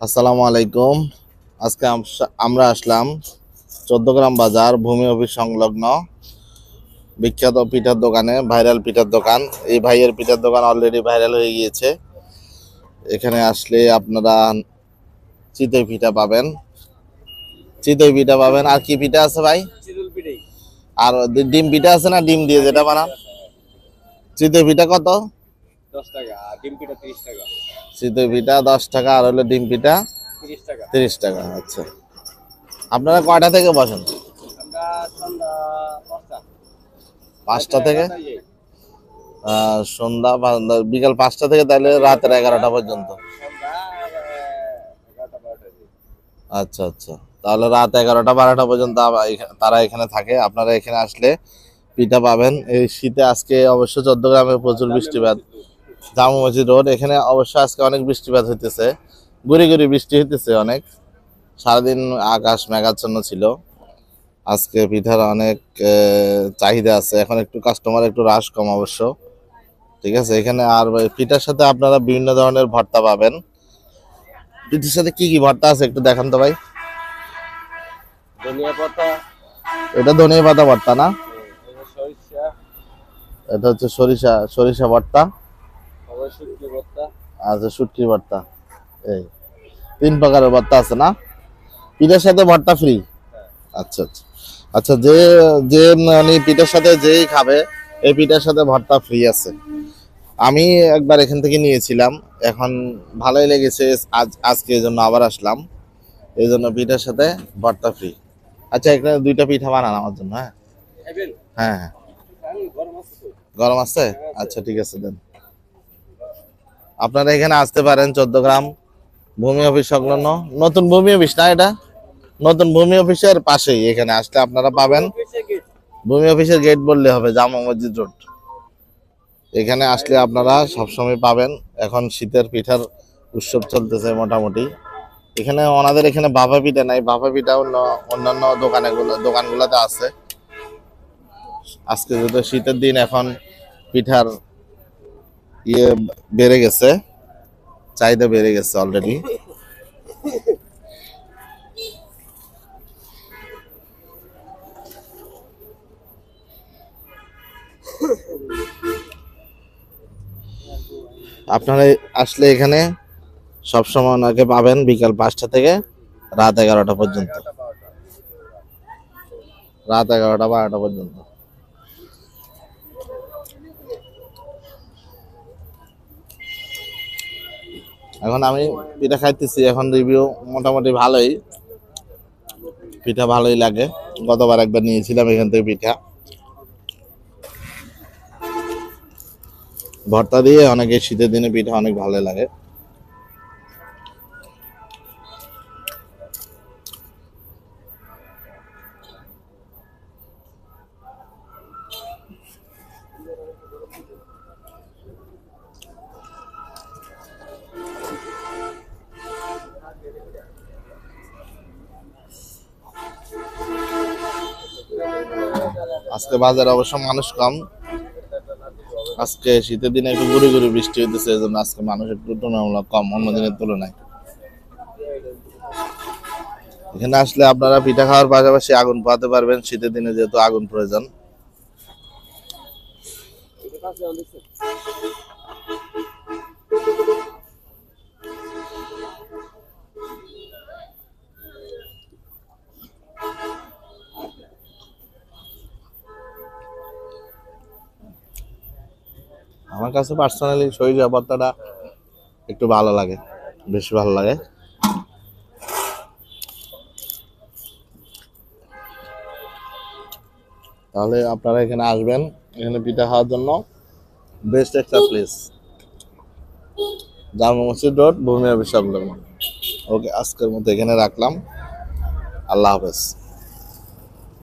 আসসালামু আলাইকুম। আজকে আমরা আসলাম ১৪ গ্রাম বাজার ভূমি অফিস সংলগ্ন বিখ্যাত পিঠার দোকানে, ভাইরাল পিঠার দোকান। এই ভাইয়ের পিঠার দোকান অলরেডি ভাইরাল হয়ে গিয়েছে। এখানে আসলে আপনারা চিতই পিঠা পাবেন, আর কি পিঠা আছে ভাই? আর ডিম পিঠা আছে না, ডিম দিয়ে যেটা বানান? চিতই পিঠা কত? 10 টাকা, আর ডিম পিঠা 30 টাকা। চিতই পিঠা 10 টাকা, আর হলো ডিম পিঠা 30 টাকা। 30 টাকা। আচ্ছা, আপনারা কয়টা থেকে বসেন? আমরা সন্ধ্যা 5টা 5টা থেকে সন্ধ্যা বিকাল 5টা থেকে তাহলে রাতের 11টা পর্যন্ত। সন্ধ্যা 11টা 12টা। আচ্ছা আচ্ছা, তাহলে রাত 11টা 12টা পর্যন্ত তারা এখানে থাকে। আপনারা এখানে আসলে পিঠা পাবেন। এই শীতে আজকে অবশ্য ১৪ গ্রামে প্রচুর বৃষ্টিপাত। জামা মসজিদ রোড এখানে অবশ্য আজকে অনেক বৃষ্টিপাত হইতেছে, গুড়ি গুড়ি বৃষ্টি হইতেছে অনেক। সারাদিন আকাশ মেঘাচ্ছন্ন ছিল। আজকে পিঠার অনেক চাহিদা আছে। এখন একটু কাস্টমার একটু রাশ কম অবশ্য। ঠিক আছে, এখানে আর পিঠার সাথে আপনারা বিভিন্ন ধরনের ভর্তা পাবেন। পিঠার সাথে কি কি ভর্তা আছে একটু দেখান তো ভাই। ধনিয়া পাতা, এটা ধনিয়া পাতা ভর্তা না? সরিষা, এটা হচ্ছে সরিষা সরিষা ভর্তা। আবার শুটকি ভর্তা। আচ্ছা, শুটকি ভর্তা। এই 3 প্রকারের ভর্তা আছে না? পিঠার সাথে ভর্তা ফ্রি? আচ্ছা আচ্ছা আচ্ছা, যে যে মানে পিঠার সাথে যেই খাবে এই পিঠার সাথে ভর্তা ফ্রি আছে। আমি একবার এখান থেকে নিয়েছিলাম, এখন ভালোই লেগেছে। আজকে এই জন্য আবার আসলাম। এই জন্য পিঠার সাথে ভর্তা ফ্রি। আচ্ছা, এখানে 2টা পিঠা বানান আমার জন্য। হ্যাঁ খাইবেন? হ্যাঁ হ্যাঁ, আমি গরম আছে তো। গরম আছে? আচ্ছা ঠিক আছে, দেন। আপনারা এখানে আসতে পারেন ১৪ গ্রাম ভূমি অফিস সংলগ্ন, নতুন ভূমি অফিস না এটা? নতুন ভূমি অফিসের পাশেই এখানে আসলে আপনারা পাবেন। ভূমি অফিসের গেট বললে হবে, জামা মসজিদ রোড। এখানে আসলে আপনারা সবসময় পাবেন। এখন শীতের পিঠার উৎসব চলতেছে মোটামুটি। এখানে ওনাদের এখানে ভাপা পিঠা নাই, ভাপা পিঠা অন্যান্য দোকানগুলোতে আছে। আজকে যেহেতু শীতের দিন, এখন পিঠার ইয়ে বেড়ে গেছে, চাহিদা বেড়ে গেছে অলরেডি। আপনারা আসলে এখানে সবসময় ওনাকে পাবেন বিকাল 5টা থেকে রাত 11টা পর্যন্ত। রাত 11টা 12টা পর্যন্ত। এখন আমি পিঠা খাইতেছি, এখন রিভিউ মোটামুটি ভালোই, পিঠা ভালোই লাগে। গতবার একবার নিয়েছিলাম এখান থেকে পিঠা। ভর্তা দিয়ে অনেকে শীতের দিনে পিঠা অনেক ভালো লাগে। আজকে বাজারে অবশ্য মানুষ কম। আজকে শীতের দিনে একটু গুড়ি গুড়ি বৃষ্টি হইতেছে, এই জন্য আজকে মানুষ একটু তুলনামূলক কম অন্য দিনের তুলনায়। এখানে আসলে আপনারা পিঠা খাওয়ার পাশাপাশি আগুন পোহাতে পারবেন, শীতের দিনে যেহেতু আগুন প্রয়োজন। আমার কাছে পার্সোনালি সরিষা ভর্তাটা একটু ভালো লাগে, বেশি ভালো লাগে। তাহলে আপনারা এখানে আসবেন, এখানে পিঠা খাওয়ার জন্য বেস্ট একটা প্লেস, জামা মসজিদ রোড, ভূমি অফিস সংলগ্ন। ওকে, আজকের মতো এখানে রাখলাম। আল্লাহ হাফেজ।